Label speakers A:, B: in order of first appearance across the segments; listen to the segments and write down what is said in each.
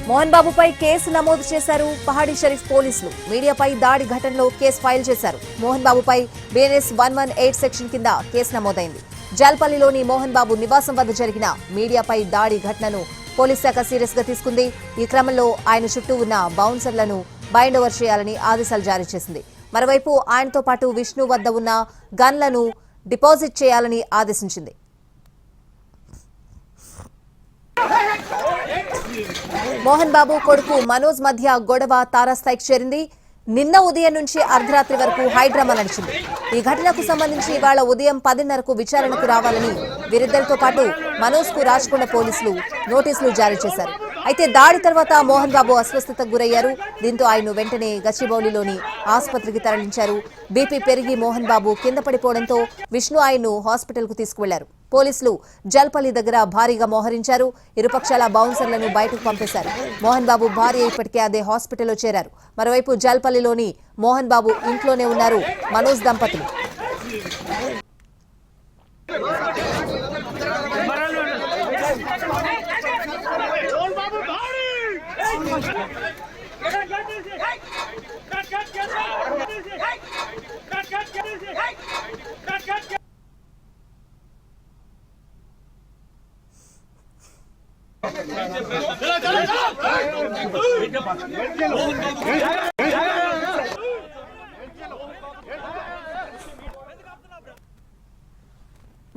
A: Mohan బాబుపై case నమోదు చేశారు పహాడీ షరీఫ్ పోలీసులు. మీడియాపై దాడి ఘటనలో కేసు ఫైల్ చేశారు. మోహన్ బాబుపై BNS 118 సెక్షన్ కింద కేసు నమోదైంది. జాల్పల్లిలోని మోహన్ బాబు నివాసం వద్ద జరిగిన మీడియాపై దాడి ఘటనను పోలీస్ శాఖ సీరియస్ గా తీసుకుంది. ఈ క్రమంలో ఆయన చుట్టూ ఉన్న బౌన్సర్లను బైండ్ ఓవర్ చేయాలని ఆదేశాలు జారీ చేసింది. మరోవైపు ఆయనతో పాటు విష్ణు వద్ద ఉన్న గన్లను డిపాజిట్ చేయాలని ఆదేశించింది. మోహన్ బాబు కొడుకు మనోజ్ మధ్య గొడవ తారాస్థాయికి చేరింది. నిన్న ఉదయం నుంచి అర్ధరాత్రి వరకు హైడ్రామా నడిచింది. ఈ ఘటనకు సంబంధించి ఇవాళ ఉదయం 10:30కు విచారణకు రావాలని వీరిద్దరితో పాటు మనోజ్ కు రాచకొండ పోలీసులు నోటీసులు జారీ చేశారు. అయితే దాడి తర్వాత మోహన్ బాబు అస్వస్థతకు గురయ్యారు. దీంతో ఆయన వెంటనే గచ్చిబౌలిలోని ఆసుపత్రికి తరలించారు. బీపీ పెరిగి మోహన్ బాబు కింద పడిపోవడంతో విష్ణు ఆయన్ను హాస్పిటల్ కు తీసుకువెళ్లారు. పోలీసులు జల్పల్లి దగ్గర భారీగా మోహరించారు. ఇరుపక్షాల బౌన్సర్లను బయటకు పంపేశారు. మోహన్ బాబు భార్య ఇప్పటికే అదే హాస్పిటల్లో చేరారు. మరోవైపు జల్పల్లిలోని మోహన్ బాబు ఇంట్లోనే ఉన్నారు మనోజ్ దంపతులు.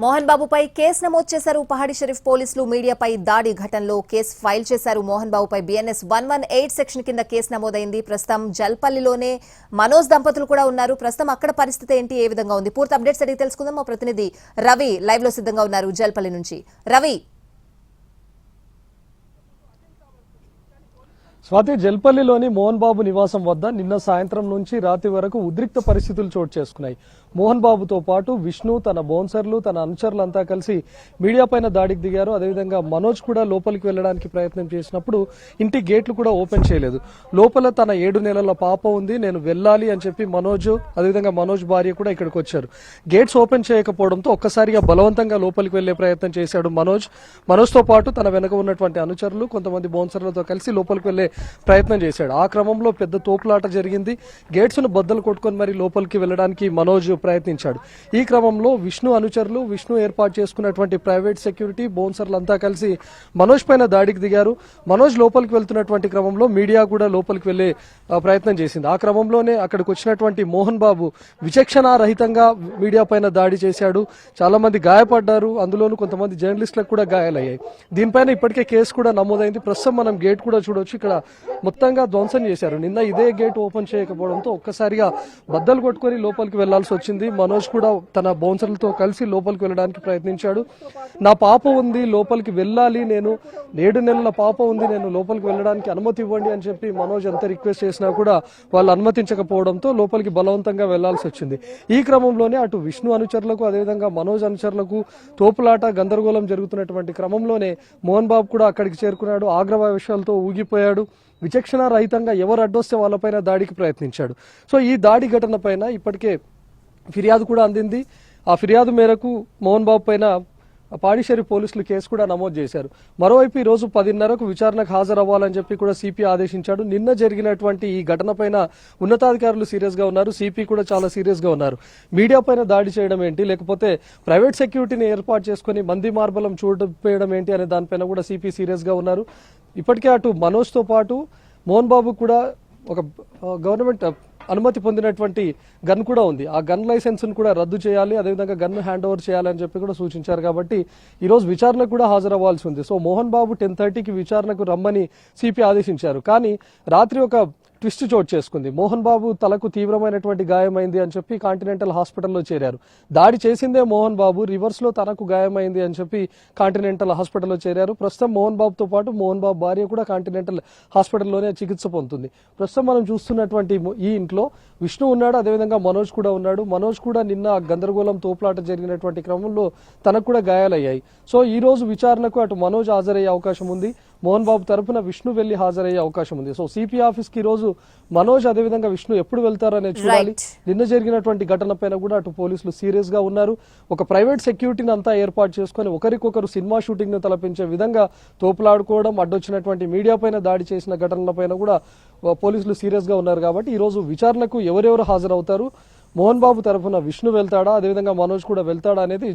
A: మోహన్ బాబుపై కేసు నమోదు చేశారు పహాడీ షరీఫ్ పోలీసులు. మీడియాపై దాడి ఘటనలో కేసు ఫైల్ చేశారు. మోహన్ బాబుపై BNS 118 సెక్షన్ కింద కేసు నమోదైంది. ప్రస్తుతం జల్పల్లిలోనే మనోజ్ దంపతులు కూడా ఉన్నారు. ప్రస్తుతం అక్కడ పరిస్థితి ఏంటి, ఏ విధంగా ఉంది, పూర్తి అప్డేట్స్ అడిగి తెలుసుకుందాం. మా ప్రతినిధి రవి లైవ్ లో సిద్ధంగా ఉన్నారు జల్పల్లి నుంచి. రవి,
B: స్వాతి, జల్పల్లిలోని మోహన్ బాబు నివాసం వద్ద నిన్న సాయంత్రం నుంచి రాత్రి వరకు ఉద్రిక్త పరిస్థితులు చోటు చేసుకున్నాయి. మోహన్ బాబుతో పాటు విష్ణు, తన బౌన్సర్లు, తన అనుచరులంతా కలిసి మీడియా పైన దాడికి దిగారు. అదేవిధంగా మనోజ్ కూడా లోపలికి వెళ్లడానికి ప్రయత్నం చేసినప్పుడు ఇంటి గేట్లు కూడా ఓపెన్ చేయలేదు. లోపల తన 7 నెలల పాప ఉంది, నేను వెళ్ళాలి అని చెప్పి మనోజ్, అదేవిధంగా మనోజ్ భార్య కూడా ఇక్కడికి వచ్చారు. గేట్స్ ఓపెన్ చేయకపోవడంతో ఒక్కసారిగా బలవంతంగా లోపలికి వెళ్లే ప్రయత్నం చేశాడు మనోజ్తో పాటు తన వెనక ఉన్నటువంటి అనుచరులు, కొంతమంది బౌన్సర్లతో కలిసి లోపలికి వెళ్లే ప్రయత్నం చేశాడు. ఆ క్రమంలో పెద్ద తోపులాట జరిగింది. గేట్స్ ను బద్దలు కొట్టుకొని మరి లోపలికి వెళ్లడానికి మనోజ్ ప్రయత్నించాడు. ఈ క్రమంలో విష్ణు అనుచరులు, విష్ణు ఏర్పాటు చేసుకున్నటువంటి ప్రైవేట్ సెక్యూరిటీ, బౌన్సర్లంతా కలిసి మనోజ్ పైన దాడికి దిగారు. మనోజ్ లోపలికి వెళ్తున్నటువంటి క్రమంలో మీడియా కూడా లోపలికి వెళ్లే ప్రయత్నం చేసింది. ఆ క్రమంలోనే అక్కడికి వచ్చినటువంటి మోహన్ బాబు విచక్షణారహితంగా మీడియా పైన దాడి చేశాడు. చాలా మంది గాయపడ్డారు. అందులోనూ కొంతమంది జర్నలిస్టులకు కూడా గాయాలయ్యాయి. దీనిపైన ఇప్పటికే కేసు కూడా నమోదైంది. ప్రస్తుతం మనం గేట్ కూడా చూడొచ్చు. ఇక్కడ మొత్తంగా ధ్వంసం చేశారు. నిన్న ఇదే గేట్ ఓపెన్ చేయకపోవడంతో ఒక్కసారిగా బద్దలు కొట్టుకొని లోపలికి వెళ్లాల్సి వచ్చింది. మనోజ్ కూడా తన బౌన్సర్లతో కలిసి లోపలికి వెళ్ళడానికి ప్రయత్నించాడు. నా పాప ఉంది, లోపలికి వెళ్ళాలి, నేను 7 నెలల పాప ఉంది, నేను లోపలికి వెళ్ళడానికి అనుమతి ఇవ్వండి అని చెప్పి మనోజ్ ఎంత రిక్వెస్ట్ చేసినా కూడా వాళ్ళు అనుమతించకపోవడంతో లోపలికి బలవంతంగా వెళ్లాల్సి వచ్చింది. ఈ క్రమంలోనే అటు విష్ణు అనుచరులకు, అదేవిధంగా మనోజ్ అనుచరులకు తోపులాట, గందరగోళం జరుగుతున్నటువంటి క్రమంలోనే మోహన్ బాబు కూడా అక్కడికి చేరుకున్నాడు. ఆగ్రహవేశాలతో ఊగిపోయాడు. విచక్షణ రహితంగా ఎవరు అడ్డొస్తే వాళ్ళపైన దాడికి ప్రయత్నించాడు. సో ఈ దాడి ఘటన పైన ఇప్పటికే ఫిర్యాదు కూడా అందింది. ఆ ఫిర్యాదు మేరకు మోహన్ బాబు పైన పహాడీ షరీఫ్ పోలీసులు కేసు కూడా నమోదు చేశారు. మరోవైపు ఈ రోజు 10:30కు విచారణకు హాజరవ్వాలని చెప్పి కూడా సిపి ఆదేశించాడు. నిన్న జరిగినటువంటి ఈ ఘటన పైన ఉన్నతాధికారులు సీరియస్ గా ఉన్నారు. సిపి కూడా చాలా సీరియస్ గా ఉన్నారు. మీడియా పైన దాడి చేయడం ఏంటి, లేకపోతే ప్రైవేట్ సెక్యూరిటీని ఏర్పాటు చేసుకుని మంది మార్బలం చూడడం ఏంటి అనే దానిపైన కూడా సిపి సీరియస్ గా ఉన్నారు. ఇప్పటికే అటు మనోజ్ తో పాటు మోహన్ బాబు కూడా ఒక గవర్నమెంట్ అనుమతి పొందినటువంటి గన్ కూడా ఉంది. ఆ గన్ లైసెన్స్ ను కూడా రద్దు చేయాలి, అదేవిధంగా గన్ హ్యాండ్ ఓవర్ చేయాలని చెప్పి కూడా సూచించారు. కాబట్టి ఈ రోజు విచారణకు కూడా హాజరవ్వాల్సి ఉంది. సో మోహన్ బాబు 10:30కి విచారణకు రమ్మని సిపి ఆదేశించారు. కానీ రాత్రి ఒక ట్విస్ట్ చోటు చేసుకుంది. మోహన్ బాబు తలకు తీవ్రమైనటువంటి గాయమైంది అని చెప్పి కాంటినెంటల్ హాస్పిటల్లో చేరారు. దాడి చేసిందే మోహన్ బాబు, రివర్స్ లో తనకు గాయమైంది అని చెప్పి కాంటినెంటల్ హాస్పిటల్లో చేరారు. ప్రస్తుతం మోహన్ బాబుతో పాటు మోహన్ బాబు భార్య కూడా కాంటినెంటల్ హాస్పిటల్లోనే చికిత్స పొందుతుంది. ప్రస్తుతం మనం చూస్తున్నటువంటి ఈ ఇంట్లో విష్ణు ఉన్నాడు, అదేవిధంగా మనోజ్ కూడా ఉన్నాడు. మనోజ్ కూడా నిన్న గందరగోళం, తోపులాట జరిగినటువంటి క్రమంలో తనకు కూడా గాయాలయ్యాయి. సో ఈ రోజు విచారణకు అటు మనోజ్ హాజరయ్యే అవకాశం ఉంది. మోహన్ బాబు తరపున విష్ణు వెళ్లి హాజరయ్యే అవకాశం ఉంది. సో సిపి ఆఫీస్ కి ఈ రోజు మనోజ్ అదేవిధంగా విష్ణు ఎప్పుడు వెళ్తారనేది చూడాలి. నిన్న జరిగినటువంటి ఘటన పైన కూడా అటు పోలీసులు సీరియస్ గా ఉన్నారు. ఒక ప్రైవేట్ సెక్యూరిటీని అంతా ఏర్పాటు చేసుకుని ఒకరికొకరు సినిమా షూటింగ్ ను తలపించే విధంగా తోపులాడుకోవడం, అడ్డొచ్చినటువంటి మీడియా పైన దాడి చేసిన ఘటనల పైన కూడా పోలీసులు సీరియస్ గా ఉన్నారు. కాబట్టి ఈ రోజు విచారణకు ఎవరెవరు హాజరవుతారు, మోహన్ బాబు తరఫున విష్ణు వెళ్తాడా, అదేవిధంగా మనోజ్ కూడా వెళ్తాడా అనేది